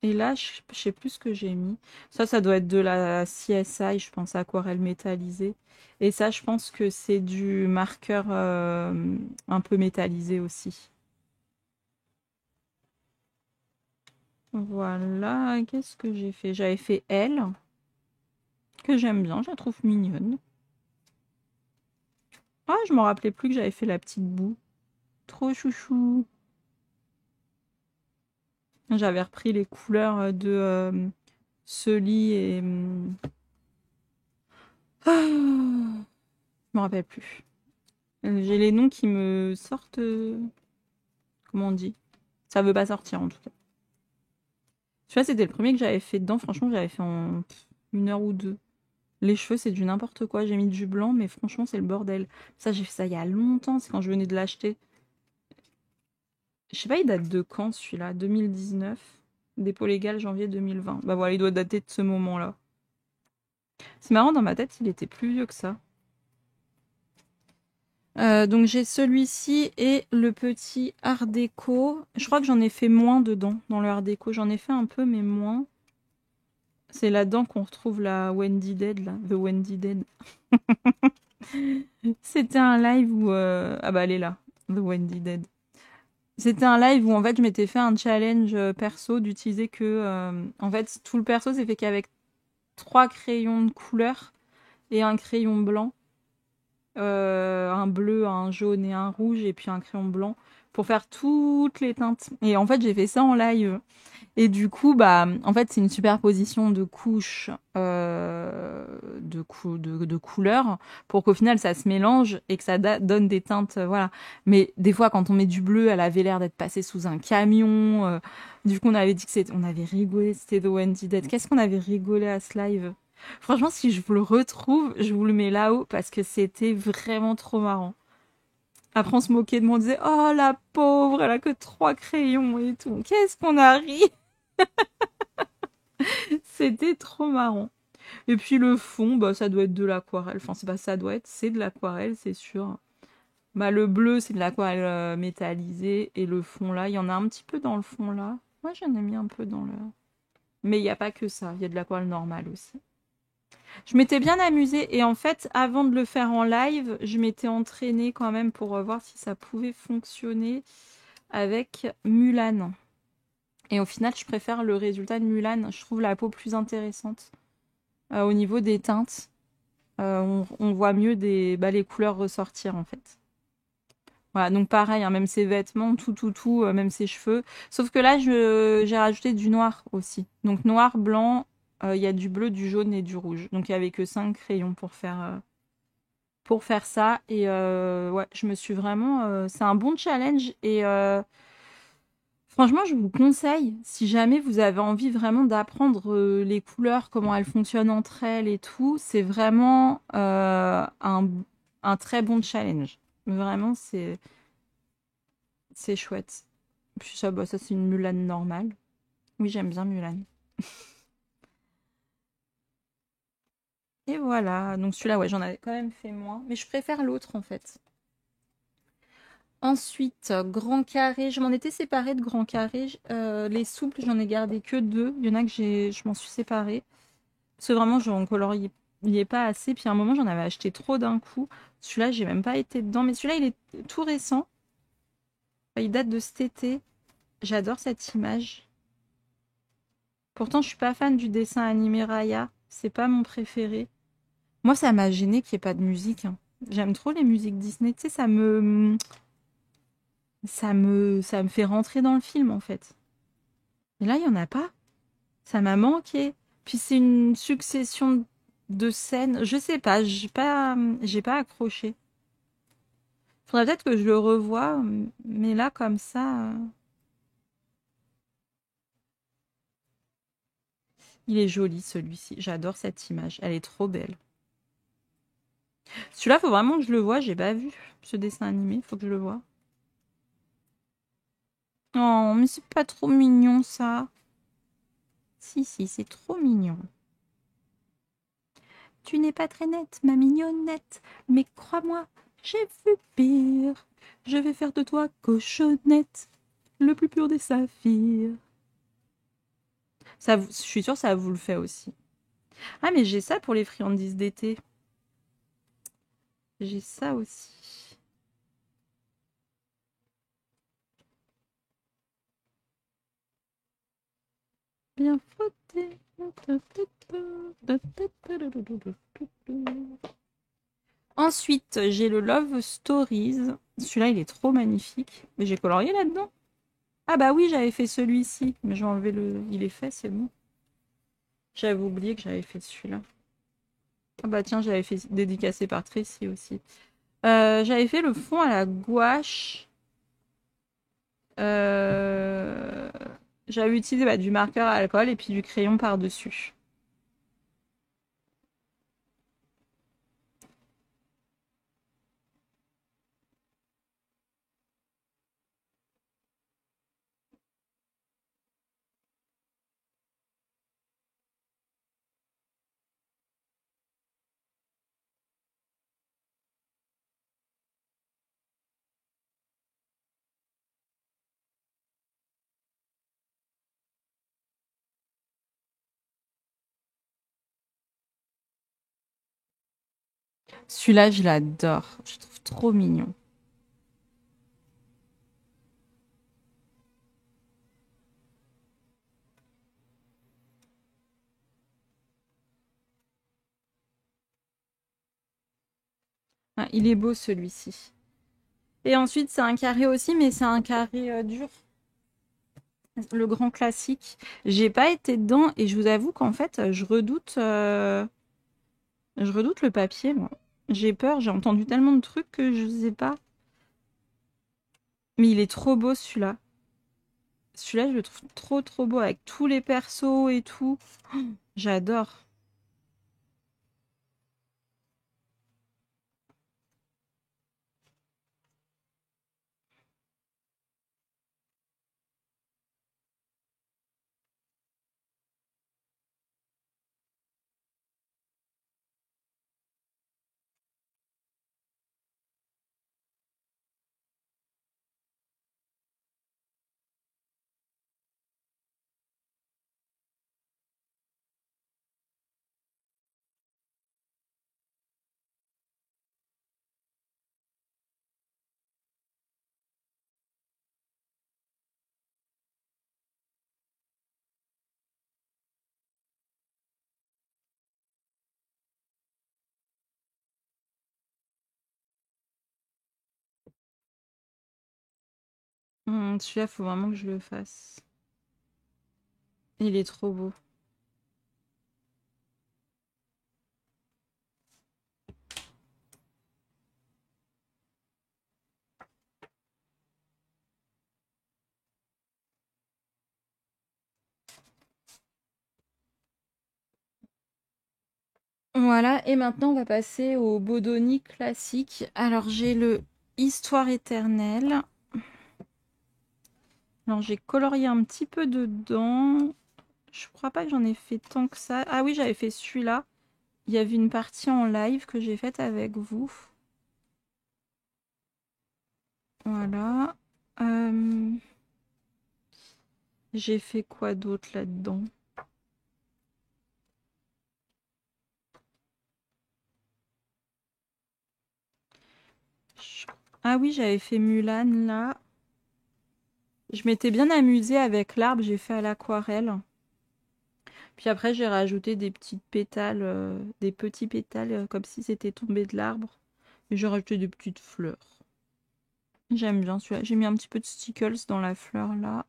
Et là, je sais plus ce que j'ai mis. Ça doit être de la CSI, je pense, aquarelle métallisée. Et ça, je pense que c'est du marqueur un peu métallisé aussi. Voilà, qu'est-ce que j'ai fait? J'avais fait elle, que j'aime bien, je la trouve mignonne. Ah, je me rappelais plus que j'avais fait la petite boue. Trop chouchou. J'avais repris les couleurs de Sully et... je me rappelle plus. J'ai les noms qui me sortent... comment on dit? Ça veut pas sortir en tout cas. Tu vois, c'était le premier que j'avais fait dedans. Franchement, j'avais fait en 1 heure ou 2. Les cheveux, c'est du n'importe quoi. J'ai mis du blanc, mais franchement, c'est le bordel. Ça, j'ai fait ça il y a longtemps. C'est quand je venais de l'acheter. Je sais pas, il date de quand celui-là? 2019. Dépôt légal, janvier 2020. Bah voilà, il doit dater de ce moment-là. C'est marrant, dans ma tête, il était plus vieux que ça. Donc j'ai celui-ci et le petit art déco. Je crois que j'en ai fait moins dedans, dans le art déco. J'en ai fait un peu, mais moins. C'est là-dedans qu'on retrouve la Wendy Dead, là. The Wendy Dead. C'était un live où... Ah bah elle est là. The Wendy Dead. C'était un live où en fait je m'étais fait un challenge perso d'utiliser que... En fait tout le perso c'est fait qu'avec 3 crayons de couleur et un crayon blanc. Un bleu, un jaune et un rouge et puis un crayon blanc pour faire toutes les teintes. Et en fait, j'ai fait ça en live. Et du coup, bah, en fait, c'est une superposition de couches de couleurs pour qu'au final, ça se mélange et que ça donne des teintes, voilà. Mais des fois, quand on met du bleu, elle avait l'air d'être passée sous un camion. Du coup, on avait dit que on avait rigolé, c'était The Wendy Dead. Qu'est-ce qu'on avait rigolé à ce live? Franchement, si je vous le retrouve, je vous le mets là-haut parce que c'était vraiment trop marrant. Après, on se moquait de moi, on disait «Oh, la pauvre, elle a que 3 crayons et tout». Qu'est-ce qu'on a ri? C'était trop marrant. Et puis le fond, bah, ça doit être de l'aquarelle. Enfin, c'est pas ça doit être, c'est de l'aquarelle, c'est sûr. Bah, le bleu, c'est de l'aquarelle métallisée. Et le fond là, il y en a un petit peu dans le fond là. Moi, j'en ai mis un peu dans le... Mais il n'y a pas que ça, il y a de l'aquarelle normale aussi. Je m'étais bien amusée et en fait, avant de le faire en live, je m'étais entraînée quand même pour voir si ça pouvait fonctionner avec Mulan. Et au final, je préfère le résultat de Mulan. Je trouve la peau plus intéressante au niveau des teintes. On voit mieux les couleurs ressortir en fait. Voilà, donc pareil, hein, même ses vêtements, tout, même ses cheveux. Sauf que là, j'ai rajouté du noir aussi. Donc noir, blanc, il y a du bleu, du jaune et du rouge. Donc il n'y avait que 5 crayons pour faire... pour faire ça. Et ouais, je me suis vraiment... c'est un bon challenge. Et franchement, je vous conseille, si jamais vous avez envie vraiment d'apprendre les couleurs, comment elles fonctionnent entre elles et tout, c'est vraiment un très bon challenge. Vraiment, c'est chouette. Puis ça, bah, ça c'est une Mulan normale. Oui, j'aime bien Mulan. Et voilà, donc celui-là, ouais, j'en avais quand même fait moins. Mais je préfère l'autre, en fait. Ensuite, grand carré. Je m'en étais séparée de grand carré. Les souples, j'en ai gardé que deux. Il y en a que je m'en suis séparée. Parce que vraiment, j'en coloriais pas assez. Puis à un moment, j'en avais acheté trop d'un coup. Celui-là, j'ai même pas été dedans. Mais celui-là, il est tout récent. Il date de cet été. J'adore cette image. Pourtant, je suis pas fan du dessin animé Raya. C'est pas mon préféré. Moi, ça m'a gêné qu'il n'y ait pas de musique, hein. J'aime trop les musiques Disney. Tu sais, ça me fait rentrer dans le film, en fait. Et là, il y en a pas. Ça m'a manqué. Puis c'est une succession de scènes. Je sais pas, j'ai pas accroché. Faudrait peut-être que je le revoie, mais là, comme ça, il est joli, celui-ci. J'adore cette image. Elle est trop belle. Celui-là, faut vraiment que je le voie. J'ai pas vu ce dessin animé. Faut que je le voie. Oh, mais c'est pas trop mignon, ça. Si, si, c'est trop mignon. Tu n'es pas très nette, ma mignonnette, mais crois-moi, j'ai vu pire. Je vais faire de toi cochonnette, le plus pur des saphirs. Ça, je suis sûre que ça vous le fait aussi. Ah, mais j'ai ça pour les friandises d'été. J'ai ça aussi. Bien frotté. Ensuite, j'ai le Love Stories. Celui-là, il est trop magnifique. Mais j'ai colorié là-dedans. Ah bah oui, j'avais fait celui-ci. Mais j'ai enlevé le... Il est fait, c'est bon. J'avais oublié que j'avais fait celui-là. Ah bah tiens, j'avais fait dédicacé par Tracy aussi. J'avais fait le fond à la gouache. Euh, J'avais utilisé du marqueur à alcool et puis du crayon par-dessus. Celui-là, je l'adore. Je trouve trop mignon. Ah, il est beau celui-ci. Et ensuite, c'est un carré aussi, mais c'est un carré dur. Le grand classique. J'ai pas été dedans et je vous avoue qu'en fait, je redoute le papier, moi. J'ai peur, j'ai entendu tellement de trucs que je sais pas. Mais il est trop beau celui-là. Celui-là, je le trouve trop trop beau avec tous les persos et tout. Oh, j'adore. Celui-là, faut vraiment que je le fasse. Il est trop beau. Voilà, et maintenant on va passer au Bodoni classique. Alors j'ai le Histoire éternelle. Alors j'ai colorié un petit peu dedans. Je crois pas que j'en ai fait tant que ça. Ah oui, j'avais fait celui-là. Il y avait une partie en live que j'ai faite avec vous. Voilà. Euh, J'ai fait quoi d'autre là-dedans? Ah oui, j'avais fait Mulan là. Je m'étais bien amusée avec l'arbre, j'ai fait à l'aquarelle. Puis après, j'ai rajouté des petites pétales, des petits pétales comme si c'était tombé de l'arbre. Et j'ai rajouté des petites fleurs. J'aime bien celui-là. J'ai mis un petit peu de stickles dans la fleur là.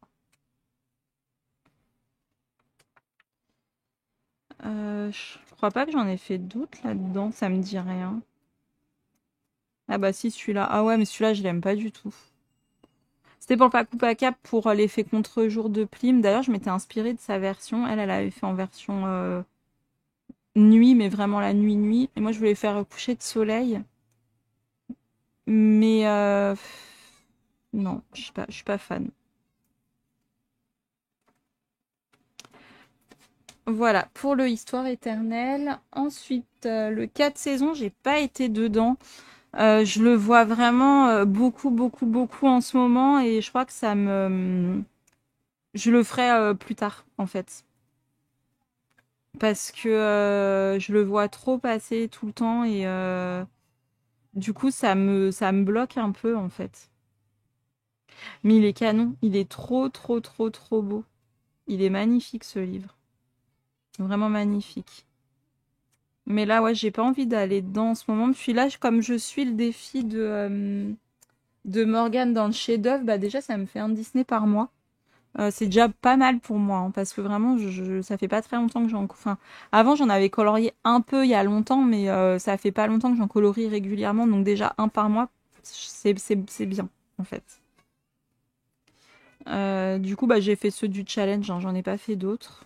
Je crois pas que j'en ai fait d'autres là-dedans, ça me dit rien. Ah bah si, celui-là. Ah ouais, mais celui-là, je l'aime pas du tout. C'était pour le Paku Paca pour l'effet contre-jour de Plim. D'ailleurs, je m'étais inspirée de sa version. Elle avait fait en version nuit, mais vraiment la nuit-nuit. Et moi, je voulais faire coucher de soleil. Mais non, je suis pas fan. Voilà, pour le Histoire éternelle. Ensuite, le 4 saisons, j'ai pas été dedans. Je le vois vraiment beaucoup, beaucoup, beaucoup en ce moment et je crois que ça me... Je le ferai plus tard, en fait. Parce que je le vois trop passer tout le temps et du coup, ça me bloque un peu, en fait. Mais il est canon, il est trop, trop, trop, trop beau. Il est magnifique, ce livre. Vraiment magnifique. Mais là, ouais, j'ai pas envie d'aller dedans en ce moment. Puis là, comme je suis le défi de Morgane dans le chef-d'œuvre, bah déjà, ça me fait un Disney par mois. C'est déjà pas mal pour moi, hein, parce que vraiment, ça fait pas très longtemps que j'en... Enfin, avant, j'en avais colorié un peu il y a longtemps, mais ça fait pas longtemps que j'en colorie régulièrement. Donc déjà, un par mois, c'est bien, en fait. Du coup, bah, j'ai fait ceux du challenge, hein, j'en ai pas fait d'autres.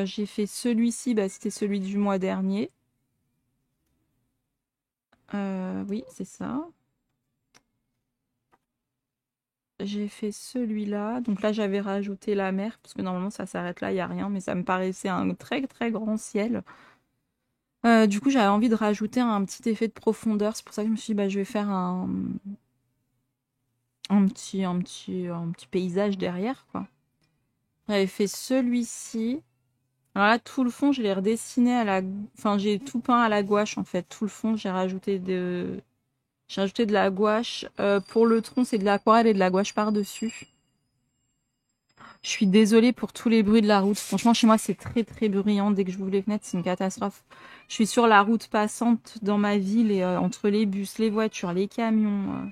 J'ai fait celui-ci, bah, c'était celui du mois dernier. Oui, c'est ça. J'ai fait celui-là. Donc là, j'avais rajouté la mer, parce que normalement, ça s'arrête là, il n'y a rien, mais ça me paraissait un très très grand ciel. Du coup, j'avais envie de rajouter un petit effet de profondeur. C'est pour ça que je me suis dit, bah, je vais faire un petit paysage derrière, quoi. J'avais fait celui-ci. Alors là, tout le fond, je l'ai redessiné à la... Enfin, j'ai tout peint à la gouache, en fait. Tout le fond, j'ai rajouté de la gouache. Pour le tronc, c'est de l'aquarelle et de la gouache par-dessus. Je suis désolée pour tous les bruits de la route. Franchement, chez moi, c'est très très bruyant. Dès que je vous les fenêtres, c'est une catastrophe. Je suis sur la route passante dans ma ville et entre les bus, les voitures, les camions,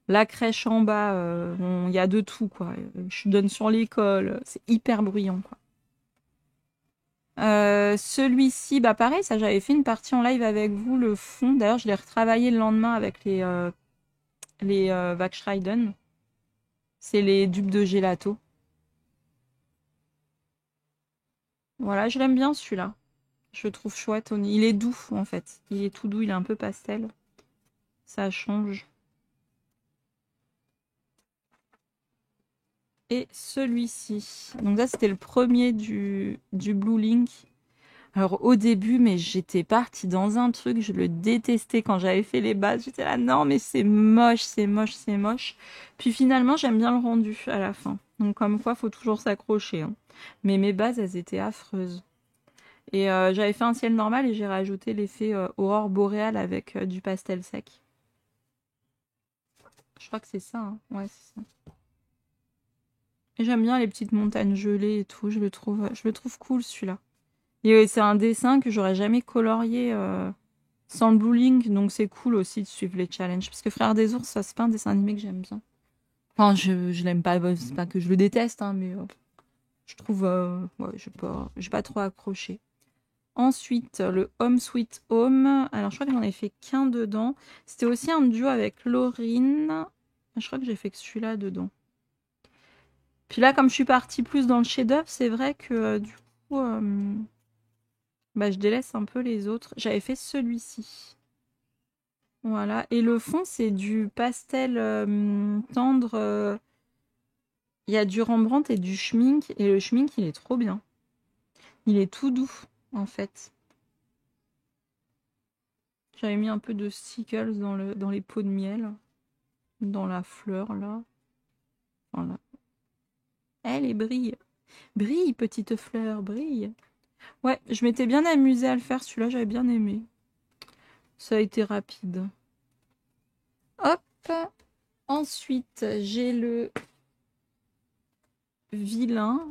la crèche en bas, il y a de tout quoi. Je donne sur l'école, c'est hyper bruyant quoi. Celui-ci, bah pareil, ça j'avais fait une partie en live avec vous, le fond. D'ailleurs, je l'ai retravaillé le lendemain avec les Vaxschreiden. C'est les dupes de gelato. Voilà, je l'aime bien celui-là. Je le trouve chouette. Il est doux en fait. Il est tout doux, il est un peu pastel. Ça change. Et celui-ci. Donc ça, c'était le premier du Blue Link. Alors au début, mais j'étais partie dans un truc, je le détestais quand j'avais fait les bases. J'étais là, non, mais c'est moche, c'est moche, c'est moche. Puis finalement, j'aime bien le rendu à la fin. Donc comme quoi, faut toujours s'accrocher, hein. Mais mes bases, elles étaient affreuses. Et j'avais fait un ciel normal et j'ai rajouté l'effet aurore boréale avec du pastel sec. Je crois que c'est ça, hein. Ouais, c'est ça. Et j'aime bien les petites montagnes gelées et tout. Je le trouve cool celui-là. Et c'est un dessin que j'aurais jamais colorié sans le Blue Link, donc c'est cool aussi de suivre les challenges. Parce que Frères des ours, ça c'est pas un dessin animé que j'aime bien. Enfin, je l'aime pas, c'est pas que je le déteste, hein, mais je trouve, ouais, j'ai pas trop accroché. Ensuite, le Home Sweet Home. Alors, je crois que j'en ai fait qu'un dedans. C'était aussi un duo avec Laurine. Je crois que j'ai fait que celui-là dedans. Puis là, comme je suis partie plus dans le chef-d'œuvre, c'est vrai que du coup, Bah, je délaisse un peu les autres. J'avais fait celui-ci. Voilà. Et le fond, c'est du pastel tendre. Il y a du Rembrandt et du schmink. Et le schmink, il est trop bien. Il est tout doux, en fait. J'avais mis un peu de stickles dans les pots de miel. Dans la fleur, là. Voilà. Elle brille. Brille, petite fleur, brille. Ouais, je m'étais bien amusée à le faire. Celui-là, j'avais bien aimé. Ça a été rapide. Hop. Ensuite, j'ai le vilain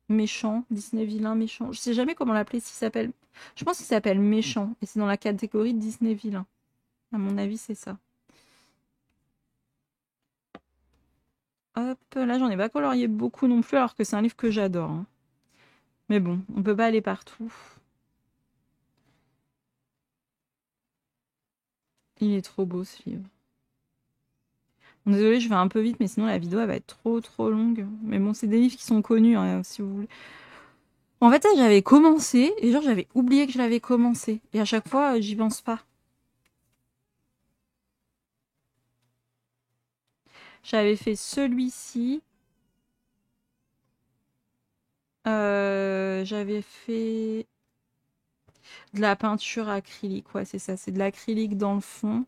méchant. Disney vilain méchant. Je sais jamais comment l'appeler. S'il s'appelle... Je pense qu'il s'appelle méchant. Et c'est dans la catégorie Disney vilain. À mon avis, c'est ça. Hop, là, j'en ai pas colorié beaucoup non plus, alors que c'est un livre que j'adore. Hein. Mais bon, on peut pas aller partout. Il est trop beau, ce livre. Désolée, je vais un peu vite, mais sinon la vidéo elle va être trop longue. Mais bon, c'est des livres qui sont connus, hein, si vous voulez. En fait, j'avais commencé, et genre j'avais oublié que je l'avais commencé. Et à chaque fois, j'y pense pas. J'avais fait celui-ci. J'avais fait de la peinture acrylique. Ouais, c'est ça, c'est de l'acrylique dans le fond.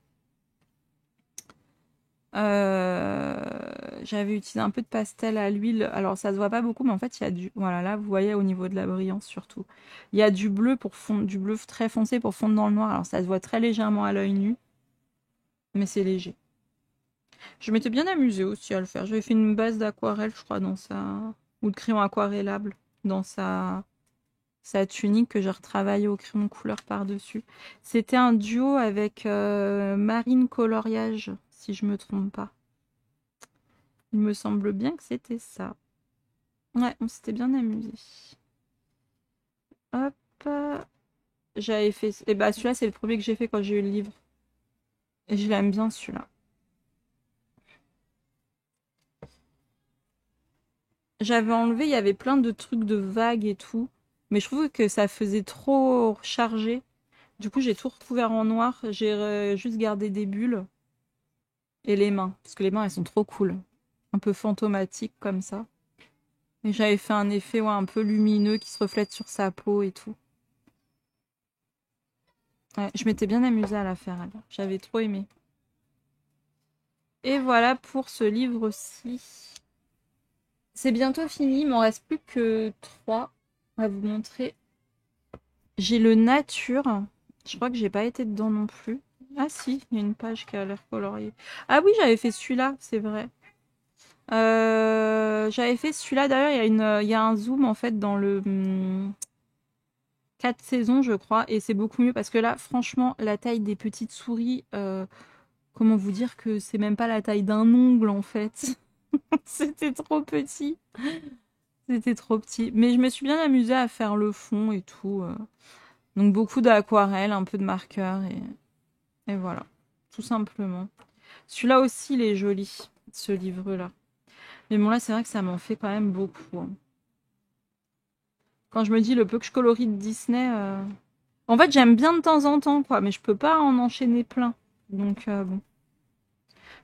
J'avais utilisé un peu de pastel à l'huile. Alors, ça se voit pas beaucoup, mais en fait, il y a du... Voilà, là, vous voyez au niveau de la brillance, surtout. Il y a du bleu pour fondre, du bleu très foncé pour fondre dans le noir. Alors, ça se voit très légèrement à l'œil nu, mais c'est léger. Je m'étais bien amusée aussi à le faire. J'avais fait une base d'aquarelle, je crois, dans sa... Ou de crayon aquarellable dans sa tunique que j'ai retravaillé au crayon de couleur par-dessus. C'était un duo avec Marine Coloriage, si je me trompe pas. Il me semble bien que c'était ça. Ouais, on s'était bien amusé. Hop. J'avais fait... Et bah celui-là, c'est le premier que j'ai fait quand j'ai eu le livre. Et je l'aime bien celui-là. J'avais enlevé, il y avait plein de trucs de vagues et tout. Mais je trouve que ça faisait trop chargé. Du coup, j'ai tout recouvert en noir. J'ai juste gardé des bulles. Et les mains. Parce que les mains, elles sont trop cool. Un peu fantomatiques comme ça. Et j'avais fait un effet ouais, un peu lumineux qui se reflète sur sa peau et tout. Ouais, je m'étais bien amusée à la faire. J'avais trop aimé. Et voilà pour ce livre-ci. C'est bientôt fini, il m'en reste plus que 3 à vous montrer. J'ai le Nature. Je crois que j'ai pas été dedans non plus. Ah si, il y a une page qui a l'air coloriée. Ah oui, j'avais fait celui-là, c'est vrai. J'avais fait celui-là. D'ailleurs, il y a un zoom en fait dans le 4 saisons, je crois, et c'est beaucoup mieux parce que là, franchement, la taille des petites souris, comment vous dire que c'est même pas la taille d'un ongle en fait. C'était trop petit. C'était trop petit. Mais je me suis bien amusée à faire le fond et tout. Donc beaucoup d'aquarelle, un peu de marqueur et voilà. Tout simplement. Celui-là aussi, il est joli, ce livre-là. Mais bon, là, c'est vrai que ça m'en fait quand même beaucoup. Hein. Quand je me dis le peu que je colorie de Disney... En fait, j'aime bien de temps en temps, quoi. Mais je peux pas en enchaîner plein. Donc, bon.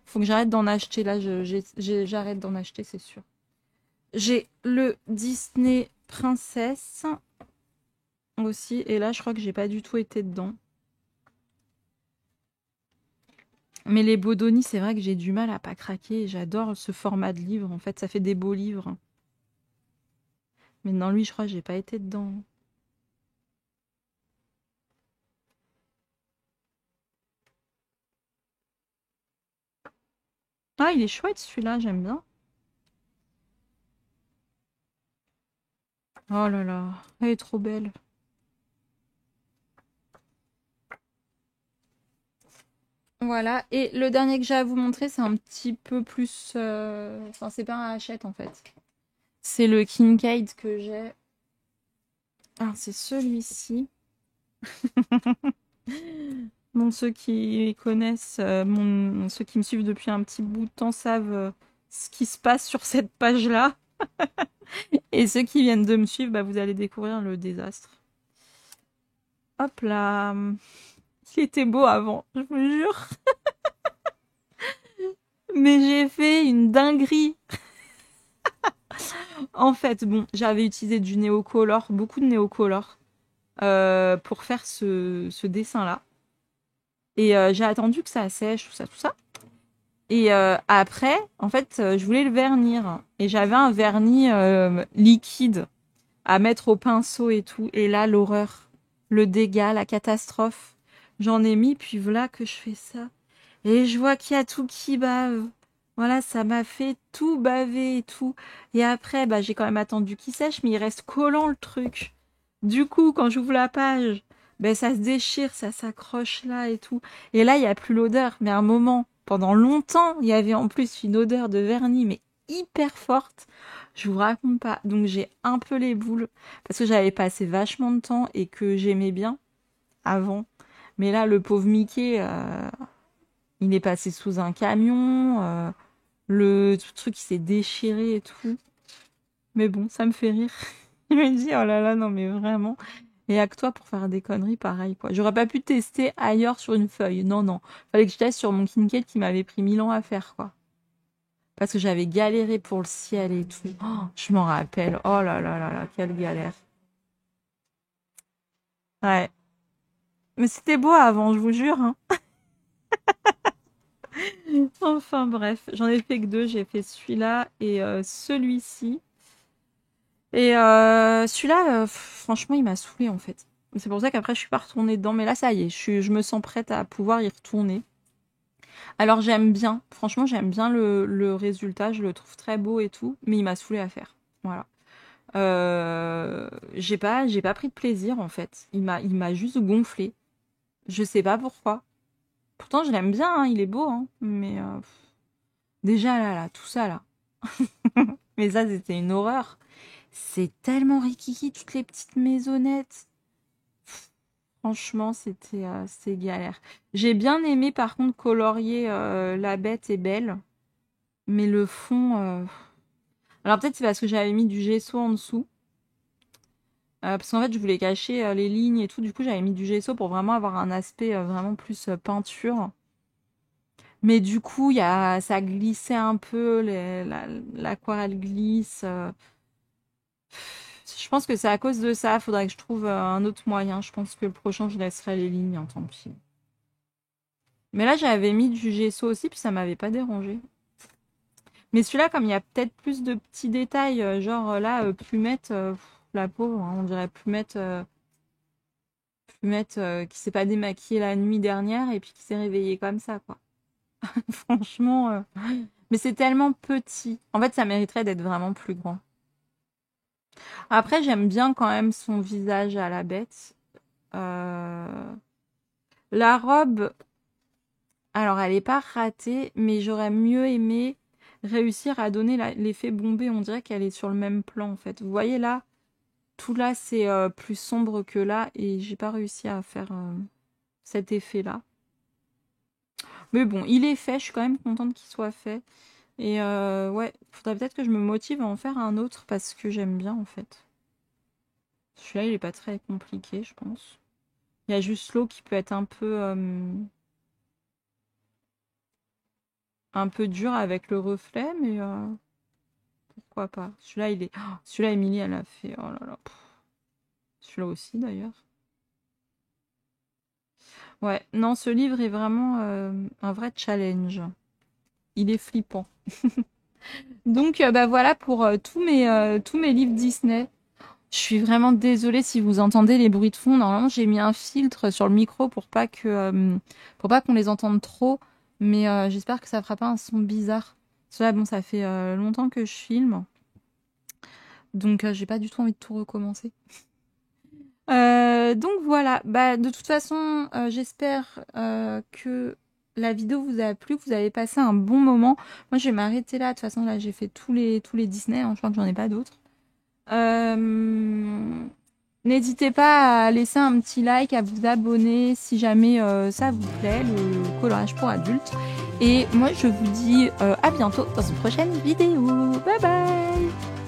Faut que j'arrête d'en acheter. Là, j'arrête d'en acheter, c'est sûr. J'ai le Disney Princesse aussi. Et là, je crois que j'ai pas du tout été dedans. Mais les Bodoni, c'est vrai que j'ai du mal à pas craquer. J'adore ce format de livre. En fait, ça fait des beaux livres. Mais dans lui, je crois que j'ai pas été dedans. Ah, il est chouette celui-là, j'aime bien. Oh là là, elle est trop belle. Voilà, et le dernier que j'ai à vous montrer, c'est un petit peu plus... Enfin, c'est pas un Hachette en fait. C'est le Kincaid que j'ai. Ah, c'est celui-ci. Bon, ceux qui connaissent, ceux qui me suivent depuis un petit bout de temps savent ce qui se passe sur cette page-là. Et ceux qui viennent de me suivre, bah, vous allez découvrir le désastre. Hop là. Il était beau avant, je vous jure. Mais j'ai fait une dinguerie. En fait, bon, j'avais utilisé du néocolor, beaucoup de néocolor, pour faire ce dessin-là. Et j'ai attendu que ça sèche, tout ça, tout ça. Et après, en fait, je voulais le vernir. Et j'avais un vernis liquide à mettre au pinceau et tout. Et là, l'horreur, le dégât, la catastrophe. J'en ai mis, puis voilà que je fais ça. Et je vois qu'il y a tout qui bave. Voilà, ça m'a fait tout baver et tout. Et après, bah, j'ai quand même attendu qu'il sèche, mais il reste collant le truc. Du coup, quand j'ouvre la page, ben, ça se déchire, ça s'accroche là et tout. Et là, il n'y a plus l'odeur. Mais à un moment, pendant longtemps, il y avait en plus une odeur de vernis, mais hyper forte. Je vous raconte pas. Donc j'ai un peu les boules, parce que j'avais passé vachement de temps et que j'aimais bien avant. Mais là, le pauvre Mickey, il est passé sous un camion. Le truc, il s'est déchiré et tout. Mais bon, ça me fait rire. Il me dit, oh là là, non mais vraiment. Et à que toi pour faire des conneries, pareil, quoi. J'aurais pas pu tester ailleurs sur une feuille. Non, non. Fallait que je teste sur mon Kinect qui m'avait pris 1000 ans à faire, quoi. Parce que j'avais galéré pour le ciel et tout. Oh, je m'en rappelle. Oh là là là là, quelle galère. Ouais. Mais c'était beau avant, je vous jure, hein. Enfin bref, j'en ai fait que deux. J'ai fait celui-là et celui-ci. Et celui-là, franchement, il m'a saoulé en fait. C'est pour ça qu'après, je suis pas retournée dedans. Mais là, ça y est, je me sens prête à pouvoir y retourner. Alors, j'aime bien. Franchement, j'aime bien le résultat. Je le trouve très beau et tout. Mais il m'a saoulé à faire. Voilà. J'ai pas pris de plaisir en fait. Il m'a juste gonflé. Je sais pas pourquoi. Pourtant, je l'aime bien. Hein, il est beau. Hein, mais déjà là, tout ça là. Mais ça, c'était une horreur. C'est tellement rikiki, toutes les petites maisonnettes. Franchement, c'était galère. J'ai bien aimé, par contre, colorier La Bête est belle. Mais le fond... Alors peut-être c'est parce que j'avais mis du gesso en dessous. Parce qu'en fait, je voulais cacher les lignes et tout. Du coup, j'avais mis du gesso pour vraiment avoir un aspect vraiment plus peinture. Mais du coup, ça glissait un peu. L'aquarelle glisse. Je pense que c'est à cause de ça. Faudrait que je trouve un autre moyen. Je pense que le prochain, je laisserai les lignes, hein, tant pis. Mais là, j'avais mis du gesso aussi, puis ça m'avait pas dérangé. Mais celui-là, comme il y a peut-être plus de petits détails, genre là, Plumette, la pauvre, hein, on dirait Plumette, Plumette qui s'est pas démaquillée la nuit dernière et puis qui s'est réveillée comme ça, quoi. Franchement, mais c'est tellement petit. En fait, ça mériterait d'être vraiment plus grand. Après, j'aime bien quand même son visage à la bête. La robe, alors elle est pas ratée, mais j'aurais mieux aimé réussir à donner l'effet bombé. On dirait qu'elle est sur le même plan en fait. Vous voyez là, tout là c'est plus sombre que là et j'ai pas réussi à faire cet effet là. Mais bon, il est fait, je suis quand même contente qu'il soit fait. Et ouais, faudrait peut-être que je me motive à en faire un autre parce que j'aime bien en fait. Celui-là il est pas très compliqué je pense. Il y a juste l'eau qui peut être un peu dur avec le reflet, mais pourquoi pas. Celui-là, il est. Oh, celui-là, Émilie, elle a fait. Oh là là. Celui-là aussi, d'ailleurs. Ouais, non, ce livre est vraiment un vrai challenge. Il est flippant. Donc, bah voilà pour tous mes livres Disney. Je suis vraiment désolée si vous entendez les bruits de fond. Normalement, j'ai mis un filtre sur le micro pour pas qu'on les entende trop. Mais j'espère que ça fera pas un son bizarre. Cela, bon, ça fait longtemps que je filme. Donc, j'ai pas du tout envie de tout recommencer. Donc voilà, bah, de toute façon, j'espère que la vidéo vous a plu, que vous avez passé un bon moment. Moi, je vais m'arrêter là. De toute façon, là, j'ai fait tous les Disney. Hein, je crois que j'en ai pas d'autres. N'hésitez pas à laisser un petit like, à vous abonner si jamais ça vous plaît, le coloriage pour adultes. Et moi, je vous dis à bientôt dans une prochaine vidéo. Bye bye!